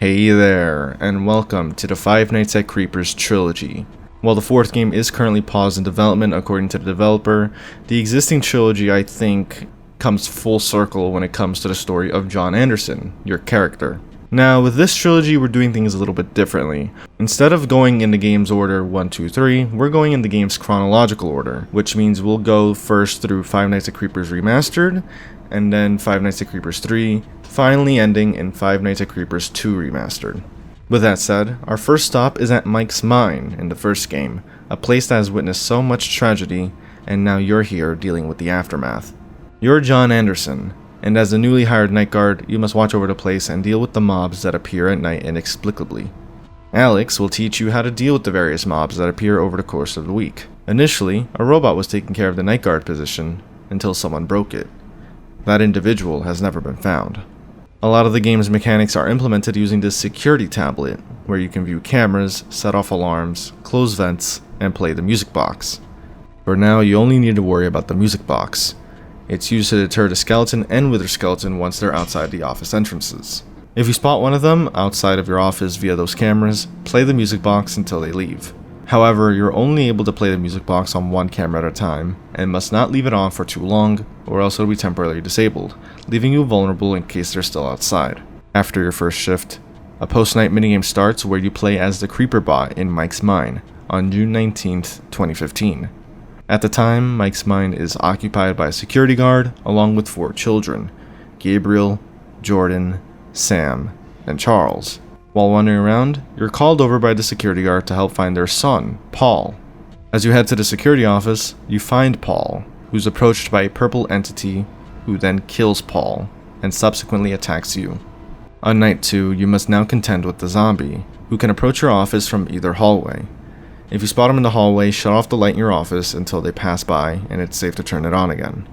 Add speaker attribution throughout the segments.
Speaker 1: Hey there, and welcome to the Five Nights at Creepers Trilogy. While the fourth game is currently paused in development according to the developer, the existing trilogy, I think, comes full circle when it comes to the story of John Anderson, your character. Now, with this trilogy, we're doing things a little bit differently. Instead of going in the game's order 1, 2, 3, we're going in the game's chronological order, which means we'll go first through Five Nights at Creepers Remastered, and then Five Nights at Creepers 3, finally ending in Five Nights at Creepers 2 Remastered. With that said, our first stop is at Mike's Mine in the first game, a place that has witnessed so much tragedy, and now you're here dealing with the aftermath. You're John Anderson, and as a newly hired night guard, you must watch over the place and deal with the mobs that appear at night inexplicably. Alex will teach you how to deal with the various mobs that appear over the course of the week. Initially, a robot was taking care of the night guard position until someone broke it. That individual has never been found. A lot of the game's mechanics are implemented using this security tablet, where you can view cameras, set off alarms, close vents, and play the music box. For now, you only need to worry about the music box. It's used to deter the skeleton and wither skeleton once they're outside the office entrances. If you spot one of them outside of your office via those cameras, play the music box until they leave. However, you're only able to play the music box on one camera at a time, and must not leave it on for too long, or else it'll be temporarily disabled, leaving you vulnerable in case they're still outside. After your first shift, a post-night minigame starts where you play as the Creeper bot in Mike's Mine on June 19th, 2015. At the time, Mike's Mine is occupied by a security guard along with 4 children, Gabriel, Jordan, Sam, and Charles. While wandering around, you're called over by the security guard to help find their son, Paul. As you head to the security office, you find Paul, who's approached by a purple entity who then kills Paul and subsequently attacks you. On night 2, you must now contend with the zombie, who can approach your office from either hallway. If you spot him in the hallway, shut off the light in your office until they pass by and it's safe to turn it on again.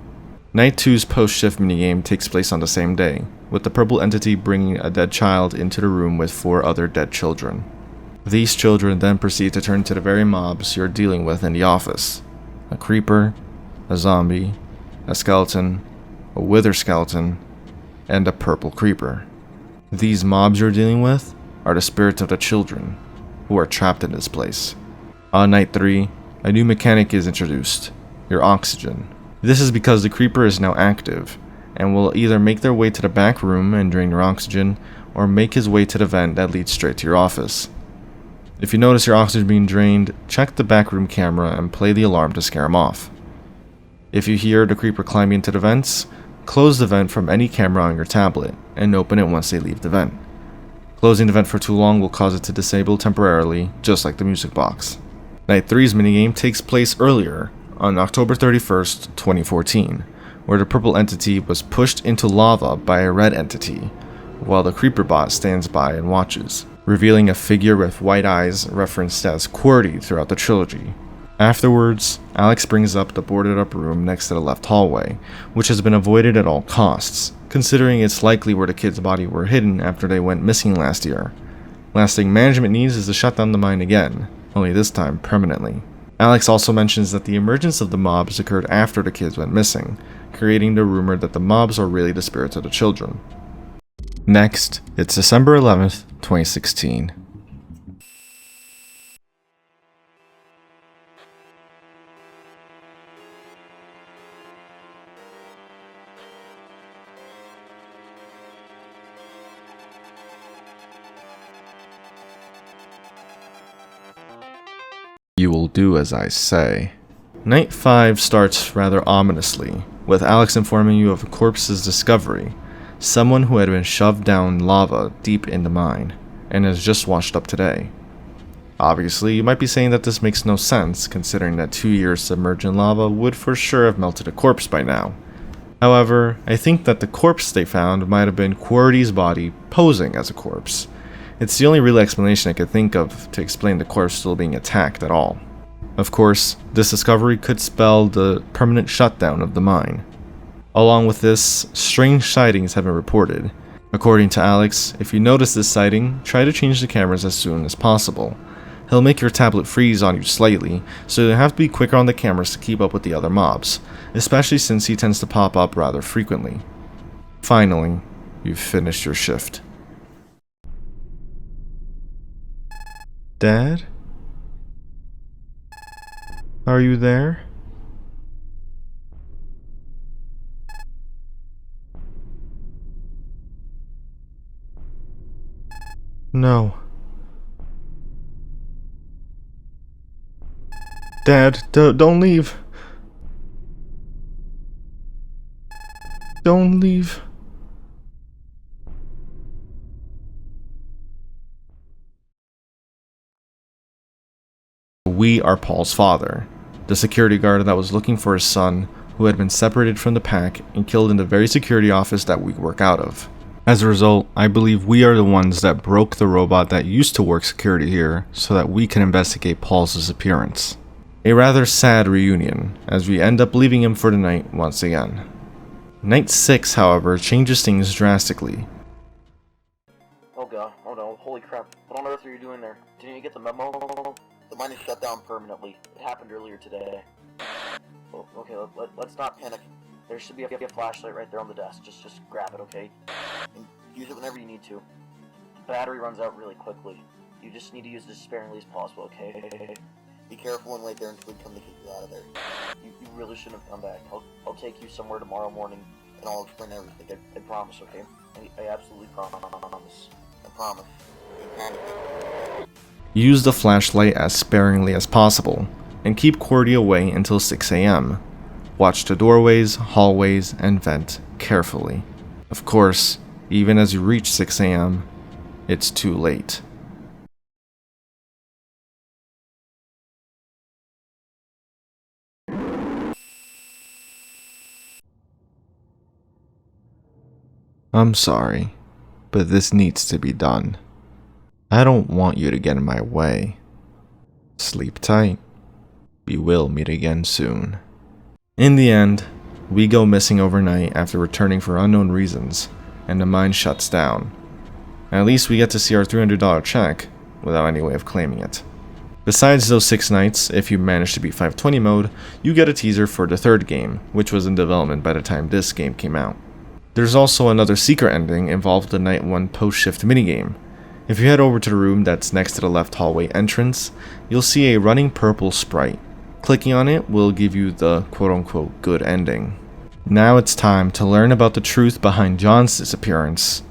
Speaker 1: Night 2's post-shift minigame takes place on the same day, with the purple entity bringing a dead child into the room with 4 other dead children. These children then proceed to turn to the very mobs you're dealing with in the office: a creeper, a zombie, a skeleton, a wither skeleton, and a purple creeper. These mobs you're dealing with are the spirits of the children who are trapped in this place. On night 3, a new mechanic is introduced: your oxygen. This is because the creeper is now active, and will either make their way to the back room and drain your oxygen, or make his way to the vent that leads straight to your office. If you notice your oxygen being drained, check the back room camera and play the alarm to scare him off. If you hear the creeper climbing into the vents, close the vent from any camera on your tablet, and open it once they leave the vent. Closing the vent for too long will cause it to disable temporarily, just like the music box. Night 3's minigame takes place earlier, on October 31st, 2014, where the purple entity was pushed into lava by a red entity, while the creeper bot stands by and watches, revealing a figure with white eyes referenced as QWERTY throughout the trilogy. Afterwards, Alex brings up the boarded up room next to the left hallway, which has been avoided at all costs, considering it's likely where the kids' body were hidden after they went missing last year. Last thing management needs is to shut down the mine again, only this time permanently. Alex also mentions that the emergence of the mobs occurred after the kids went missing, creating the rumor that the mobs are really the spirits of the children. Next, it's December 11th, 2016. You will do as I say. Night 5 starts rather ominously, with Alex informing you of a corpse's discovery, someone who had been shoved down lava deep in the mine, and has just washed up today. Obviously, you might be saying that this makes no sense, considering that 2 years submerged in lava would for sure have melted a corpse by now. However, I think that the corpse they found might have been QWERTY's body posing as a corpse. It's the only real explanation I could think of to explain the corpse still being attacked at all. Of course, this discovery could spell the permanent shutdown of the mine. Along with this, strange sightings have been reported. According to Alex, if you notice this sighting, try to change the cameras as soon as possible. He'll make your tablet freeze on you slightly, so you'll have to be quicker on the cameras to keep up with the other mobs, especially since he tends to pop up rather frequently. Finally, you've finished your shift. Dad? Are you there? No. Dad, don't leave. Don't leave. We are Paul's father, the security guard that was looking for his son, who had been separated from the pack and killed in the very security office that we work out of. As a result, I believe we are the ones that broke the robot that used to work security here so that we can investigate Paul's disappearance. A rather sad reunion, as we end up leaving him for the night once again. Night 6, however, changes things drastically.
Speaker 2: Oh god, oh no, holy crap. What on earth are you doing there? Didn't you get the memo? The mine is shut down permanently. It happened earlier today. Oh, okay, let's not panic. There should be a flashlight right there on the desk. Just grab it, okay? And use it whenever you need to. The battery runs out really quickly. You just need to use it as sparingly as possible, okay? Be careful and wait there until we come to kick you out of there. You really shouldn't have come back. I'll take you somewhere tomorrow morning, and I'll explain everything. I promise, okay? I absolutely promise. I promise.
Speaker 1: Use the flashlight as sparingly as possible, and keep Cordy away until 6 AM. Watch the doorways, hallways, and vent carefully. Of course, even as you reach 6 AM, it's too late. I'm sorry, but this needs to be done. I don't want you to get in my way. Sleep tight. We will meet again soon. In the end, we go missing overnight after returning for unknown reasons, and the mine shuts down. At least we get to see our $300 check, without any way of claiming it. Besides those 6 nights, if you manage to beat 520 mode, you get a teaser for the 3rd game, which was in development by the time this game came out. There's also another secret ending involved with the Night 1 post-shift minigame. If you head over to the room that's next to the left hallway entrance, you'll see a running purple sprite. Clicking on it will give you the quote-unquote good ending. Now it's time to learn about the truth behind John's disappearance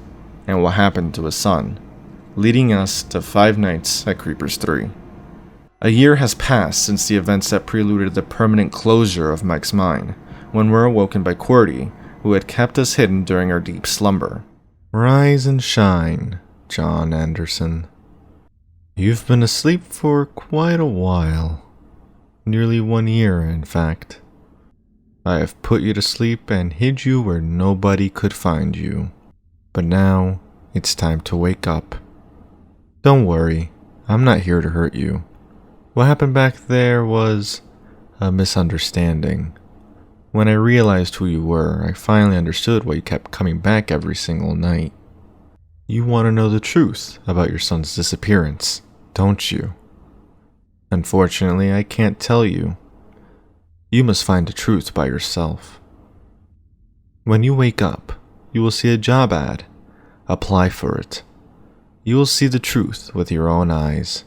Speaker 1: and what happened to his son, leading us to 5 Nights at Creepers 3. A year has passed since the events that preluded the permanent closure of Mike's mine, when we're awoken by Cordy, who had kept us hidden during our deep slumber. Rise and shine, John Anderson. You've been asleep for quite a while. Nearly 1 year, in fact. I have put you to sleep and hid you where nobody could find you. But now, it's time to wake up. Don't worry, I'm not here to hurt you. What happened back there was a misunderstanding. When I realized who you were, I finally understood why you kept coming back every single night. You want to know the truth about your son's disappearance, don't you? Unfortunately, I can't tell you. You must find the truth by yourself. When you wake up, you will see a job ad. Apply for it. You will see the truth with your own eyes.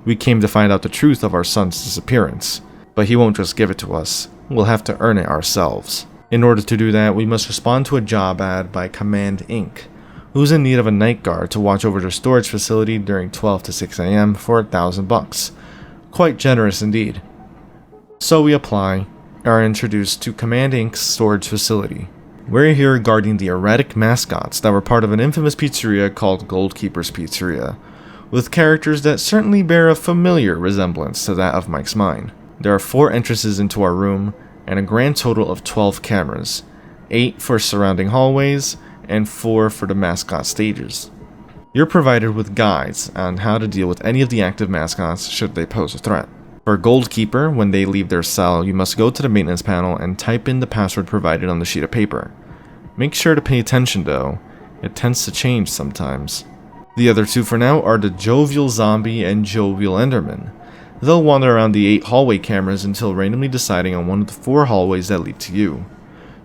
Speaker 1: We came to find out the truth of our son's disappearance, but he won't just give it to us. We'll have to earn it ourselves. In order to do that, we must respond to a job ad by Command Inc., who's in need of a night guard to watch over their storage facility during 12 to 6 AM for $1,000. Quite generous indeed. So we apply, and are introduced to Command Inc.'s storage facility. We're here guarding the erratic mascots that were part of an infamous pizzeria called Goldkeeper's Pizzeria, with characters that certainly bear a familiar resemblance to that of Mike's mine. There are 4 entrances into our room, and a grand total of 12 cameras, 8 for surrounding hallways, and 4 for the mascot stages. You're provided with guides on how to deal with any of the active mascots should they pose a threat. For Goldkeeper, when they leave their cell, you must go to the maintenance panel and type in the password provided on the sheet of paper. Make sure to pay attention though, it tends to change sometimes. The other 2 for now are the Jovial Zombie and Jovial Enderman. They'll wander around the 8 hallway cameras until randomly deciding on one of the 4 hallways that lead to you.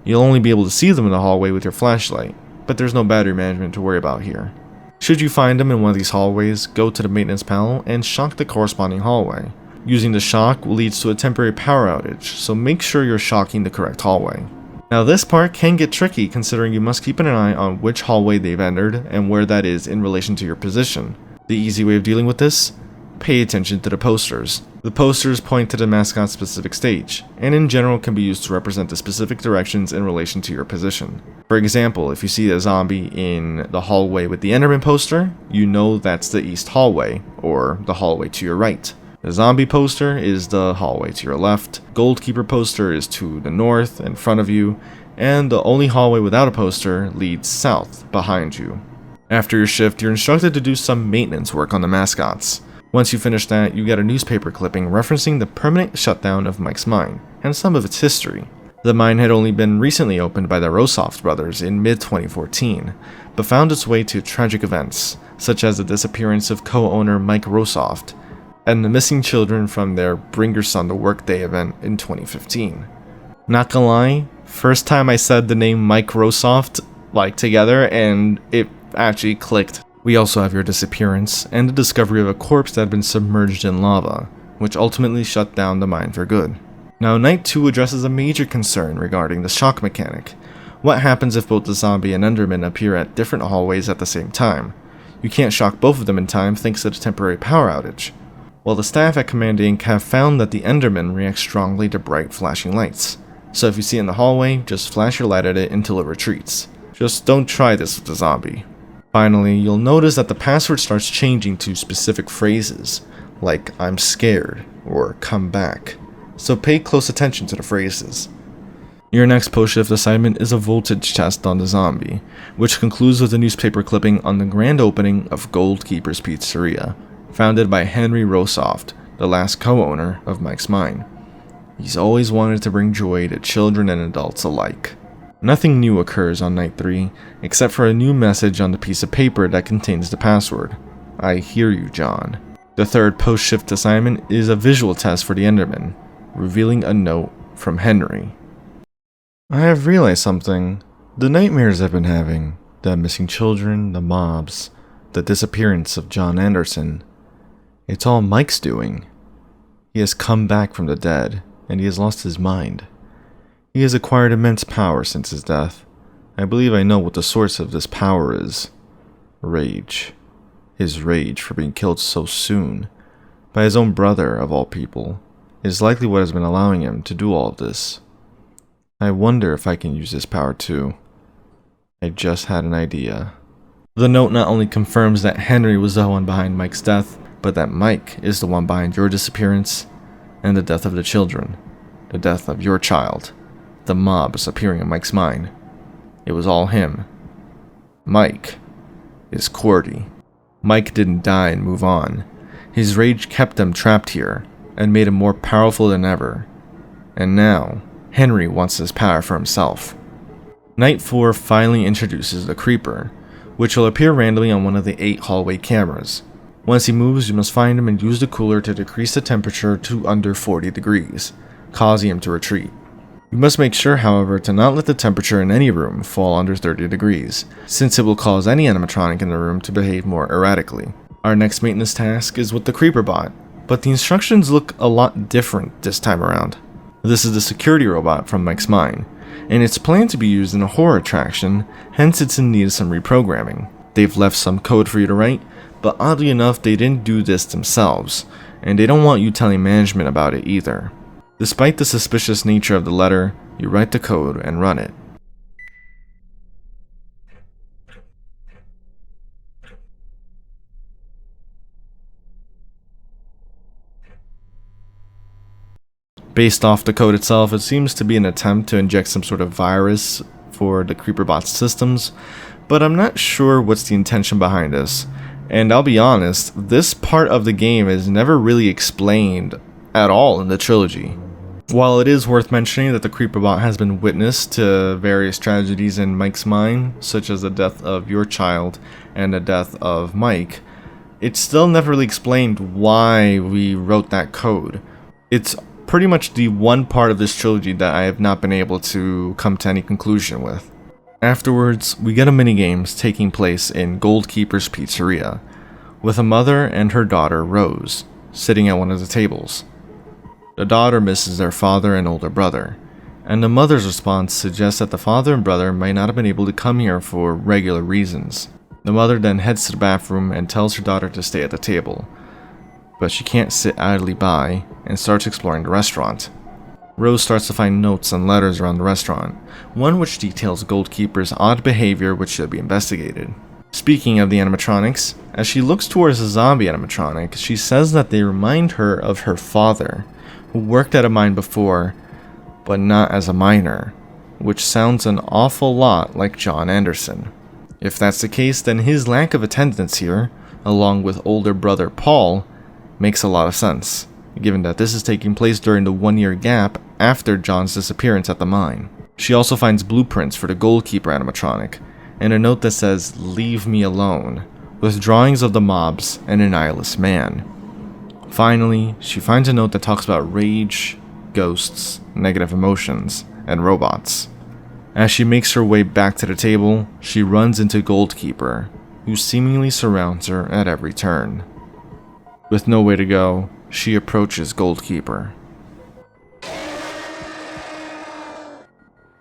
Speaker 1: You'll only be able to see them in the hallway with your flashlight, but there's no battery management to worry about here. Should Should you find them in one of these hallways, go to the maintenance panel and shock the corresponding hallway. Using the shock leads to a temporary power outage, so make sure you're shocking the correct hallway. Now this part can get tricky considering you must keep an eye on which hallway they've entered and where that is in relation to your position. The easy way of dealing with this? Pay attention to the posters. The posters point to the mascot's specific stage, and in general can be used to represent the specific directions in relation to your position. For example, if you see a zombie in the hallway with the Enderman poster, you know that's the east hallway, or the hallway to your right. The zombie poster is the hallway to your left, Goldkeeper poster is to the north in front of you, and the only hallway without a poster leads south behind you. After your shift, you're instructed to do some maintenance work on the mascots. Once you finish that, you get a newspaper clipping referencing the permanent shutdown of Mike's mine, and some of its history. The mine had only been recently opened by the Rosoft brothers in mid-2014, but found its way to tragic events, such as the disappearance of co-owner Mike Rosoft, and the missing children from their Bring Your Son to Work Day event in 2015. Not gonna lie, first time I said the name Mike Rosoft, together, and it actually clicked. We also have your disappearance, and the discovery of a corpse that had been submerged in lava, which ultimately shut down the mine for good. Now, Night 2 addresses a major concern regarding the shock mechanic. What happens if both the zombie and Enderman appear at different hallways at the same time? You can't shock both of them in time thanks to the temporary power outage. Well, the staff at Command Inc. have found that the Enderman reacts strongly to bright flashing lights. So if you see it in the hallway, just flash your light at it until it retreats. Just don't try this with the zombie. Finally, you'll notice that the password starts changing to specific phrases, like I'm scared or come back. So pay close attention to the phrases. Your next post-shift assignment is a voltage test on the zombie, which concludes with a newspaper clipping on the grand opening of Goldkeeper's Pizzeria, founded by Henry Rosoft, the last co-owner of Mike's mine. He's always wanted to bring joy to children and adults alike. Nothing new occurs on Night 3, except for a new message on the piece of paper that contains the password. I hear you, John. The third post-shift assignment is a visual test for the Enderman, revealing a note from Henry. I have realized something. The nightmares I've been having, the missing children, the mobs, the disappearance of John Anderson, it's all Mike's doing. He has come back from the dead, and he has lost his mind. He has acquired immense power since his death. I believe I know what the source of this power is. Rage. His rage for being killed so soon, by his own brother of all people, is likely what has been allowing him to do all of this. I wonder if I can use this power too. I just had an idea. The note not only confirms that Henry was the one behind Mike's death, but that Mike is the one behind your disappearance, and the death of the children, the death of your child. The mobs appearing in Mike's mine. It was all him. Mike is Cordy. Mike didn't die and move on. His rage kept him trapped here and made him more powerful than ever. And now, Henry wants this power for himself. Night 4 finally introduces the Creeper, which will appear randomly on one of the 8 hallway cameras. Once he moves, you must find him and use the cooler to decrease the temperature to under 40 degrees, causing him to retreat. You must make sure, however, to not let the temperature in any room fall under 30 degrees, since it will cause any animatronic in the room to behave more erratically. Our next maintenance task is with the Creeper bot, but the instructions look a lot different this time around. This is the security robot from Mike's mine, and it's planned to be used in a horror attraction, hence it's in need of some reprogramming. They've left some code for you to write, but oddly enough they didn't do this themselves, and they don't want you telling management about it either. Despite the suspicious nature of the letter, you write the code and run it. Based off the code itself, it seems to be an attempt to inject some sort of virus for the Creeperbot's systems, but I'm not sure what's the intention behind this. And I'll be honest, this part of the game is never really explained at all in the trilogy. While it is worth mentioning that the Creeperbot has been witness to various tragedies in Mike's mine, such as the death of your child and the death of Mike, it's still never really explained why we wrote that code. It's pretty much the one part of this trilogy that I have not been able to come to any conclusion with. Afterwards, we get a minigames taking place in Goldkeeper's Pizzeria, with a mother and her daughter Rose sitting at one of the tables. The daughter misses their father and older brother, and the mother's response suggests that the father and brother might not have been able to come here for regular reasons. The mother then heads to the bathroom and tells her daughter to stay at the table, but she can't sit idly by and starts exploring the restaurant. Rose starts to find notes and letters around the restaurant, one which details Goldkeeper's odd behavior which should be investigated. Speaking of the animatronics, as she looks towards the zombie animatronic, she says that they remind her of her father, who worked at a mine before, but not as a miner, which sounds an awful lot like John Anderson. If that's the case, then his lack of attendance here, along with older brother Paul, makes a lot of sense, given that this is taking place during the 1-year gap after John's disappearance at the mine. She also finds blueprints for the Goalkeeper animatronic, and a note that says, "Leave me alone," with drawings of the mobs and a nihilist man. Finally, she finds a note that talks about rage, ghosts, negative emotions, and robots. As she makes her way back to the table, she runs into Goldkeeper, who seemingly surrounds her at every turn. With nowhere to go, she approaches Goldkeeper.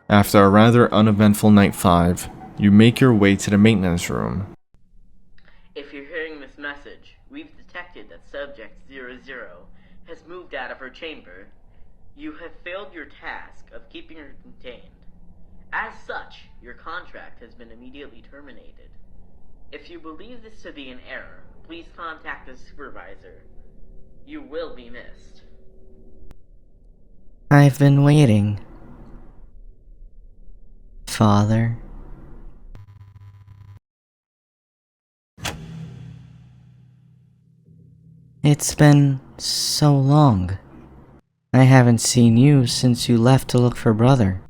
Speaker 1: After a rather uneventful night 5, you make your way to the maintenance room.
Speaker 3: If you're hearing this message, we've detected that Subject 00 has moved out of her chamber. You have failed your task of keeping her contained. As such, your contract has been immediately terminated. If you believe this to be an error, please contact the supervisor. You will be missed.
Speaker 4: I've been waiting, Father. It's been so long. I haven't seen you since you left to look for Brother.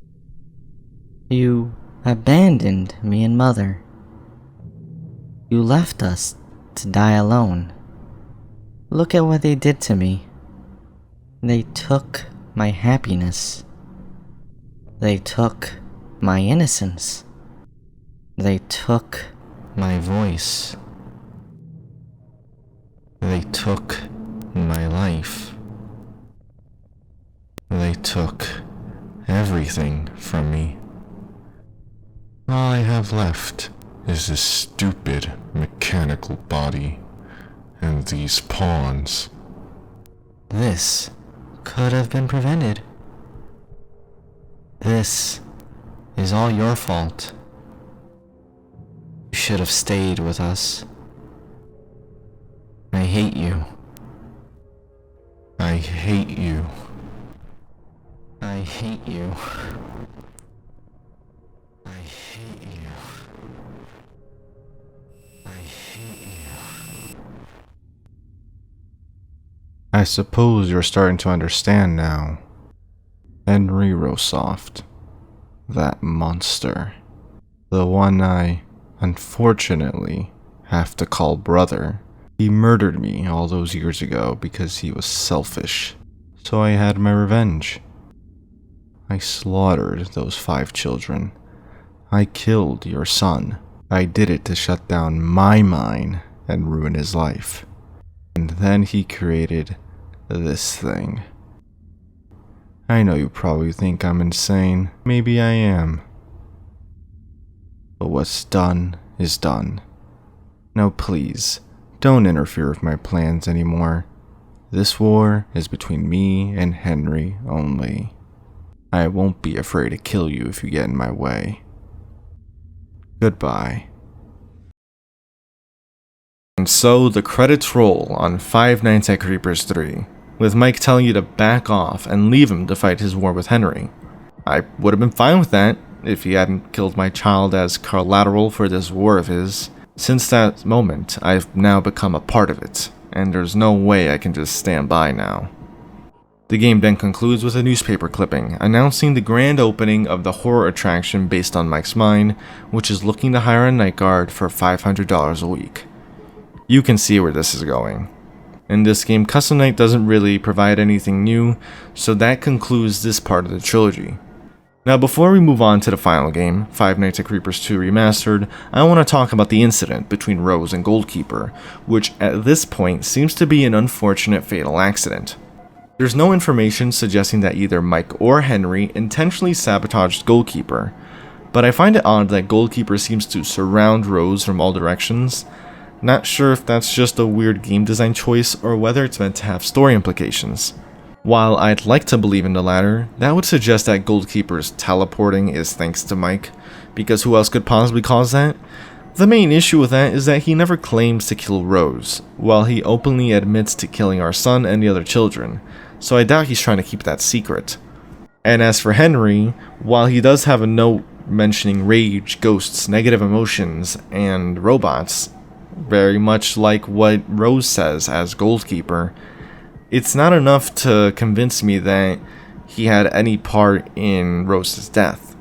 Speaker 4: You abandoned me and Mother. You left us to die alone. Look at what they did to me. They took my happiness. They took my innocence. They took my voice. They took my life. They took everything from me. All I have left is this stupid mechanical body and these pawns. This could have been prevented. This is all your fault. You should have stayed with us. I hate you. I hate you. I hate you. I hate you. I hate you. I suppose you're starting to understand now. Henry Rosoft. That monster. The one I, unfortunately, have to call brother. He murdered me all those years ago because he was selfish. So I had my revenge. I slaughtered those 5 children. I killed your son. I did it to shut down my mine and ruin his life. And then he created this thing. I know you probably think I'm insane. Maybe I am. But what's done is done. Now please, don't interfere with my plans anymore. This war is between me and Henry only. I won't be afraid to kill you if you get in my way. Goodbye. And so the credits roll on Five Nights at Creepers 3, with Mike telling you to back off and leave him to fight his war with Henry. I would have been fine with that if he hadn't killed my child as collateral for this war of his. Since that moment, I've now become a part of it, and there's no way I can just stand by now. The game then concludes with a newspaper clipping announcing the grand opening of the horror attraction based on Mike's mine, which is looking to hire a night guard for $500 a week. You can see where this is going. In this game, Custom Night doesn't really provide anything new, so that concludes this part of the trilogy.
Speaker 1: Now before we move on to the final game, Five Nights at Creepers 2 Remastered, I want to talk about the incident between Rose and Goalkeeper, which at this point seems to be an unfortunate fatal accident. There's no information suggesting that either Mike or Henry intentionally sabotaged Goalkeeper, but I find it odd that Goalkeeper seems to surround Rose from all directions. Not sure if that's just a weird game design choice or whether it's meant to have story implications. While I'd like to believe in the latter, that would suggest that Goalkeeper's teleporting is thanks to Mike, because who else could possibly cause that? The main issue with that is that he never claims to kill Rose, while he openly admits to killing our son and the other children, so I doubt he's trying to keep that secret. And as for Henry, while he does have a note mentioning rage, ghosts, negative emotions, and robots, very much like what Rose says as Goalkeeper, it's not enough to convince me that he had any part in Rose's death.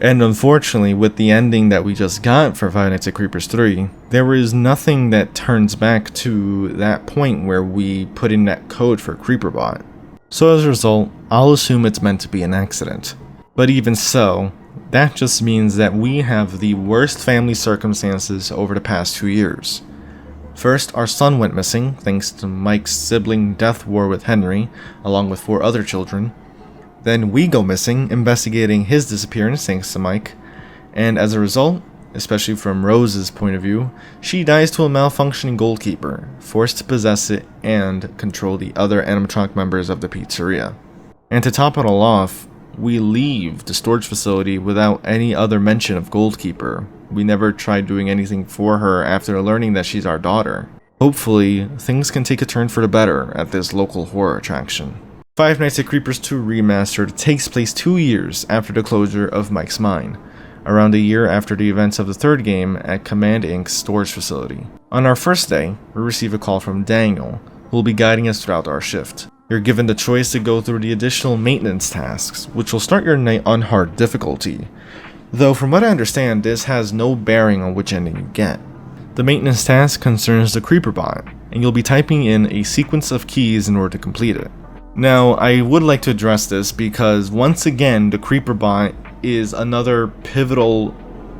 Speaker 1: And unfortunately, with the ending that we just got for Five Nights at Creepers 3, there is nothing that turns back to that point where we put in that code for CreeperBot. So as a result, I'll assume it's meant to be an accident. But even so, that just means that we have the worst family circumstances over the past 2 years. First, our son went missing thanks to Mike's sibling death war with Henry, along with 4 other children. Then we go missing, investigating his disappearance thanks to Mike. And as a result, especially from Rose's point of view, she dies to a malfunctioning Goalkeeper, forced to possess it and control the other animatronic members of the pizzeria. And to top it all off, we leave the storage facility without any other mention of Goalkeeper. We never tried doing anything for her after learning that she's our daughter. Hopefully, things can take a turn for the better at this local horror attraction. Five Nights at Creepers 2 Remastered takes place 2 years after the closure of Mike's mine, around a year after the events of the third game at Command Inc.'s storage facility. On our first day, we receive a call from Daniel, who will be guiding us throughout our shift. You're given the choice to go through the additional maintenance tasks, which will start your night on hard difficulty. Though from what I understand, this has no bearing on which ending you get. The maintenance task concerns the CreeperBot, and you'll be typing in a sequence of keys in order to complete it. Now, I would like to address this because once again, the CreeperBot is another pivotal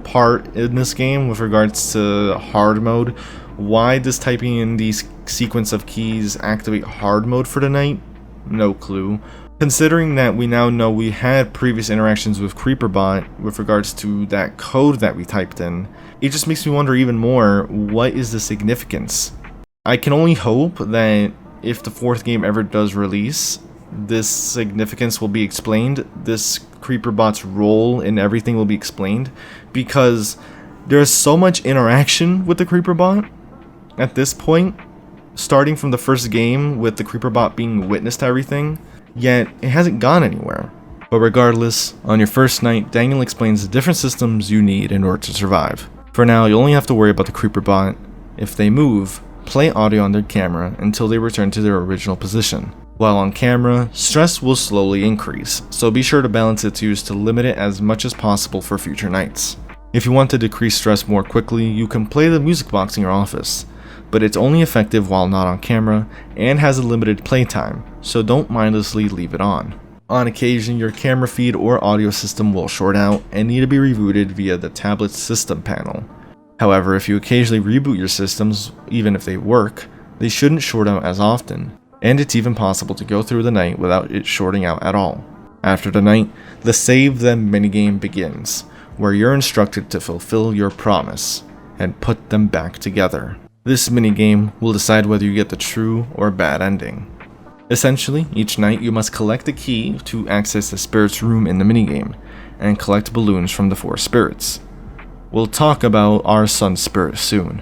Speaker 1: part in this game with regards to hard mode. Why does typing in these sequence of keys activate hard mode for the night? No clue. Considering that we now know we had previous interactions with CreeperBot with regards to that code that we typed in, it just makes me wonder even more, what is the significance? I can only hope that if the fourth game ever does release, this significance will be explained, this CreeperBot's role in everything will be explained, because there's so much interaction with the CreeperBot at this point, starting from the first game with the CreeperBot being witness to everything, yet it hasn't gone anywhere. But regardless, on your first night, Daniel explains the different systems you need in order to survive. For now, you only have to worry about the CreeperBot. If they move, play audio on their camera until they return to their original position. While on camera, stress will slowly increase, so be sure to balance its use to limit it as much as possible for future nights. If you want to decrease stress more quickly, you can play the music box in your office, but it's only effective while not on camera and has a limited playtime, so don't mindlessly leave it on. On occasion, your camera feed or audio system will short out and need to be rebooted via the tablet's system panel. However, if you occasionally reboot your systems, even if they work, they shouldn't short out as often, and it's even possible to go through the night without it shorting out at all. After the night, the Save Them minigame begins, where you're instructed to fulfill your promise and put them back together. This minigame will decide whether you get the true or bad ending. Essentially, each night you must collect a key to access the spirit's room in the minigame, and collect balloons from the 4 spirits. We'll talk about our son's spirit soon.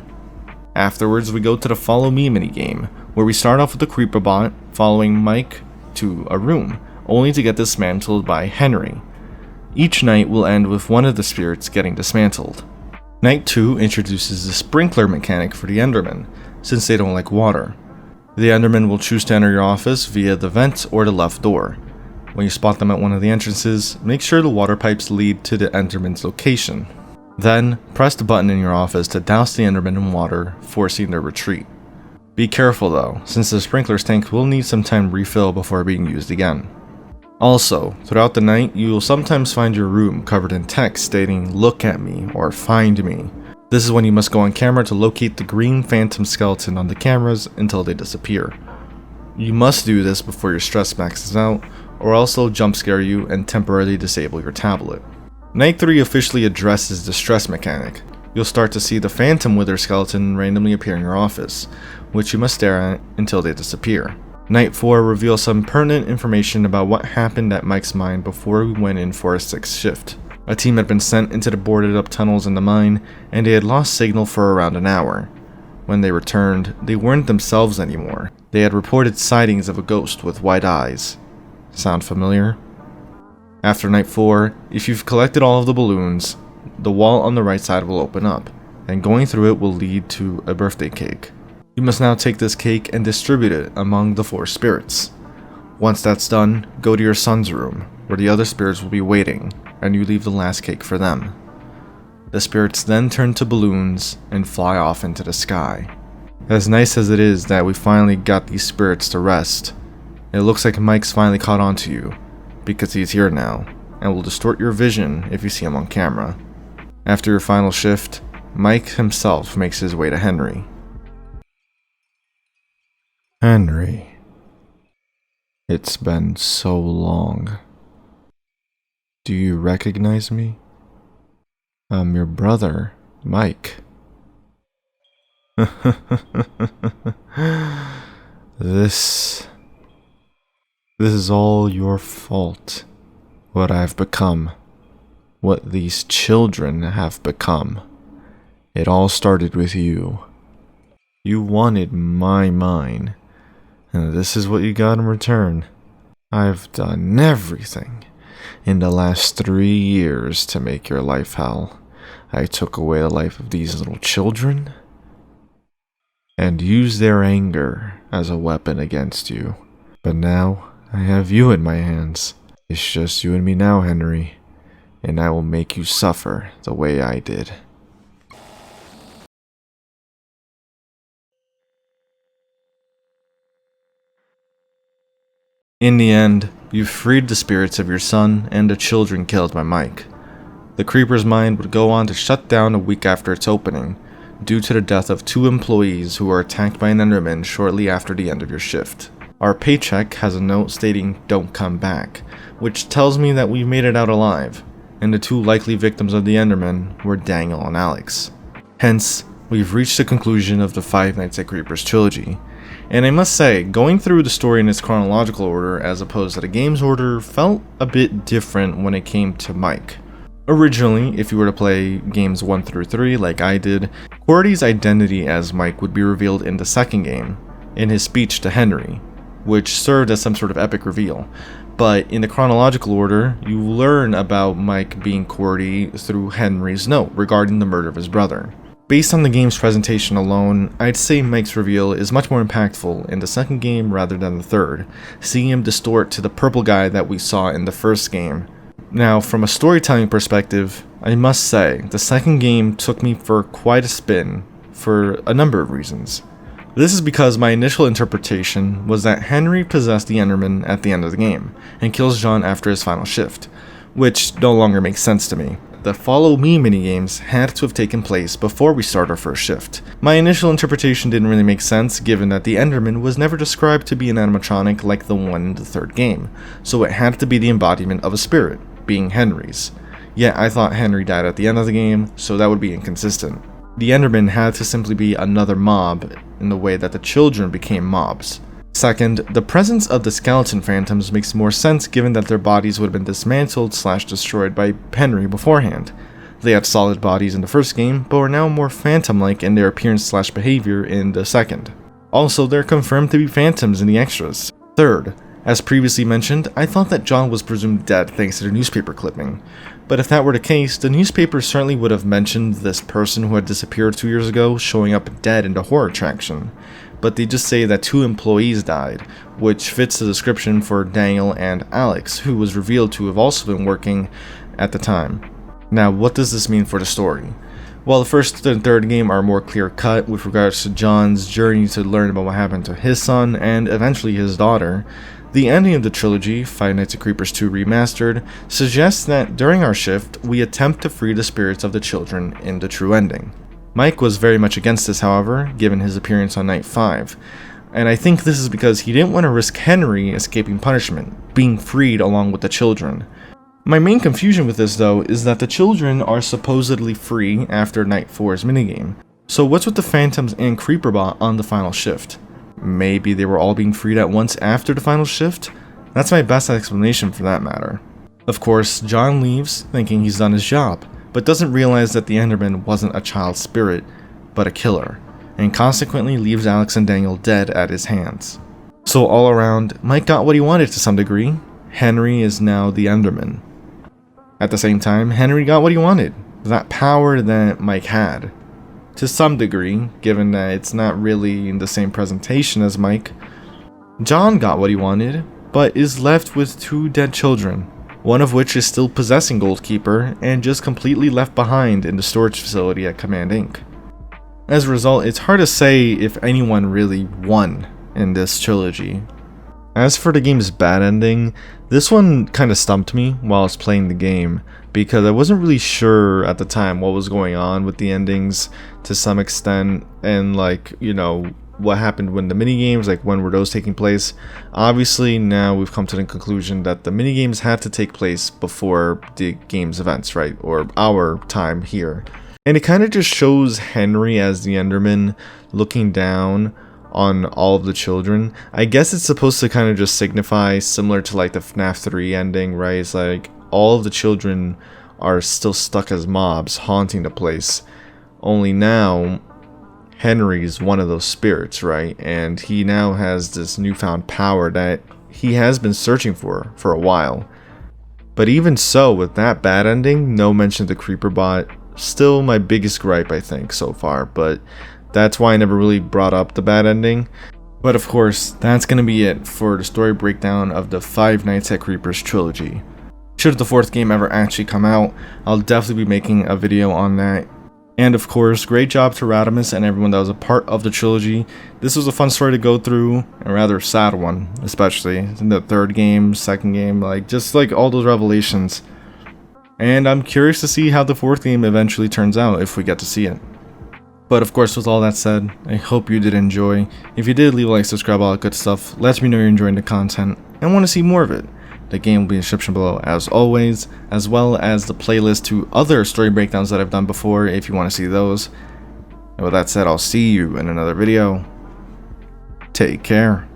Speaker 1: Afterwards, we go to the Follow Me minigame, where we start off with the CreeperBot following Mike to a room, only to get dismantled by Henry. Each night will end with one of the spirits getting dismantled. Night 2 introduces the sprinkler mechanic for the Endermen, since they don't like water. The Endermen will choose to enter your office via the vent or the left door. When you spot them at one of the entrances, make sure the water pipes lead to the Enderman's location. Then, press the button in your office to douse the Enderman in water, forcing their retreat. Be careful though, since the sprinkler's tank will need some time to refill before being used again. Also, throughout the night, you will sometimes find your room covered in text stating "look at me" or "find me." This is when you must go on camera to locate the green phantom skeleton on the cameras until they disappear. You must do this before your stress maxes out, or else they'll jump scare you and temporarily disable your tablet. Night 3 officially addresses the stress mechanic. You'll start to see the phantom wither skeleton randomly appear in your office, which you must stare at until they disappear. Night 4 reveals some pertinent information about what happened at Mike's mine before we went in for a 6th shift. A team had been sent into the boarded up tunnels in the mine, and they had lost signal for around an hour. When they returned, they weren't themselves anymore. They had reported sightings of a ghost with white eyes. Sound familiar? After Night 4, if you've collected all of the balloons, the wall on the right side will open up, and going through it will lead to a birthday cake. You must now take this cake and distribute it among the 4 spirits. Once that's done, go to your son's room, where the other spirits will be waiting, and you leave the last cake for them. The spirits then turn to balloons and fly off into the sky. As nice as it is that we finally got these spirits to rest, it looks like Mike's finally caught on to you, because he's here now, and will distort your vision if you see him on camera. After your final shift, Mike himself makes his way to Henry.
Speaker 4: Henry, it's been so long. Do you recognize me? I'm your brother, Mike. This is all your fault. What I've become. What these children have become. It all started with you. You wanted my mine. And this is what you got in return. I've done everything in the last 3 years to make your life hell. I took away the life of these little children and used their anger as a weapon against you. But now I have you in my hands. It's just you and me now, Henry, and I will make you suffer the way I did.
Speaker 1: In the end, you've freed the spirits of your son and the children killed by Mike. The Creeper's mine would go on to shut down a week after its opening, due to the death of 2 employees who were attacked by an Enderman shortly after the end of your shift. Our paycheck has a note stating "don't come back," which tells me that we've made it out alive, and the 2 likely victims of the Enderman were Daniel and Alex. Hence, we've reached the conclusion of the Five Nights at Creeper's trilogy. And I must say, going through the story in its chronological order as opposed to the game's order felt a bit different when it came to Mike. Originally, if you were to play games 1 through 3 like I did, Cordy's identity as Mike would be revealed in the second game, in his speech to Henry, which served as some sort of epic reveal. But in the chronological order, you learn about Mike being Cordy through Henry's note regarding the murder of his brother. Based on the game's presentation alone, I'd say Mike's reveal is much more impactful in the second game rather than the third, seeing him distort to the purple guy that we saw in the first game. Now, from a storytelling perspective, I must say, the second game took me for quite a spin, for a number of reasons. This is because my initial interpretation was that Henry possessed the Enderman at the end of the game, and kills John after his final shift, which no longer makes sense to me. The Follow Me minigames had to have taken place before we start our first shift. My initial interpretation didn't really make sense given that the Enderman was never described to be an animatronic like the one in the third game, so it had to be the embodiment of a spirit, being Henry's. Yet I thought Henry died at the end of the game, so that would be inconsistent. The Enderman had to simply be another mob in the way that the children became mobs. Second, the presence of the skeleton phantoms makes more sense given that their bodies would have been dismantled/destroyed by Henry beforehand. They had solid bodies in the first game, but were now more phantom-like in their appearance/behavior in the second. Also, they're confirmed to be phantoms in the extras. Third, as previously mentioned, I thought that John was presumed dead thanks to the newspaper clipping. But if that were the case, the newspaper certainly would have mentioned this person who had disappeared 2 years ago showing up dead in the horror attraction. But they just say that 2 employees died, which fits the description for Daniel and Alex, who was revealed to have also been working at the time. Now, what does this mean for the story? While the first and third game are more clear-cut with regards to John's journey to learn about what happened to his son and eventually his daughter, The ending of the trilogy, Five Nights at Creepers 2 Remastered, suggests that during our shift, we attempt to free the spirits of the children in the true ending. Mike was very much against this, however, given his appearance on Night 5, and I think this is because he didn't want to risk Henry escaping punishment, being freed along with the children. My main confusion with this, though, is that the children are supposedly free after Night 4's minigame. So what's with the Phantoms and Creeperbot on the final shift? Maybe they were all being freed at once after the final shift? That's my best explanation for that matter. Of course, John leaves, thinking he's done his job, but doesn't realize that the Enderman wasn't a child spirit, but a killer, and consequently leaves Alex and Daniel dead at his hands. So all around, Mike got what he wanted to some degree. Henry is now the Enderman. At the same time, Henry got what he wanted, that power that Mike had. To some degree, given that it's not really in the same presentation as Mike. John got what he wanted, but is left with 2 dead children, one of which is still possessing Goldkeeper and just completely left behind in the storage facility at Command Inc. As a result, it's hard to say if anyone really won in this trilogy. As for the game's bad ending, this one kinda stumped me while I was playing the game, because I wasn't really sure at the time what was going on with the endings to some extent, and what happened when the minigames, when were those taking place. Obviously now we've come to the conclusion that the minigames had to take place before the game's events, right? Or our time here. And it kind of just shows Henry as the Enderman looking down on all of the children. I guess it's supposed to kind of just signify, similar to the FNAF 3 ending, right? It's all of the children are still stuck as mobs haunting the place. Only now, Henry's one of those spirits, right? And he now has this newfound power that he has been searching for a while. But even so, with that bad ending, no mention of the Creeperbot, still my biggest gripe, I think, so far. But that's why I never really brought up the bad ending. But of course, that's going to be it for the story breakdown of the Five Nights at Creepers trilogy. Should the 4th game ever actually come out, I'll definitely be making a video on that. And of course, great job to Rhadamus and everyone that was a part of the trilogy. This was a fun story to go through, a rather sad one, especially in the 3rd game, 2nd game, just all those revelations. And I'm curious to see how the 4th game eventually turns out, if we get to see it. But of course, with all that said, I hope you did enjoy. If you did, leave a like, subscribe, all that good stuff. Let me know you're enjoying the content and want to see more of it. The game will be in the description below as always, as well as the playlist to other story breakdowns that I've done before if you want to see those. And with that said, I'll see you in another video. Take care.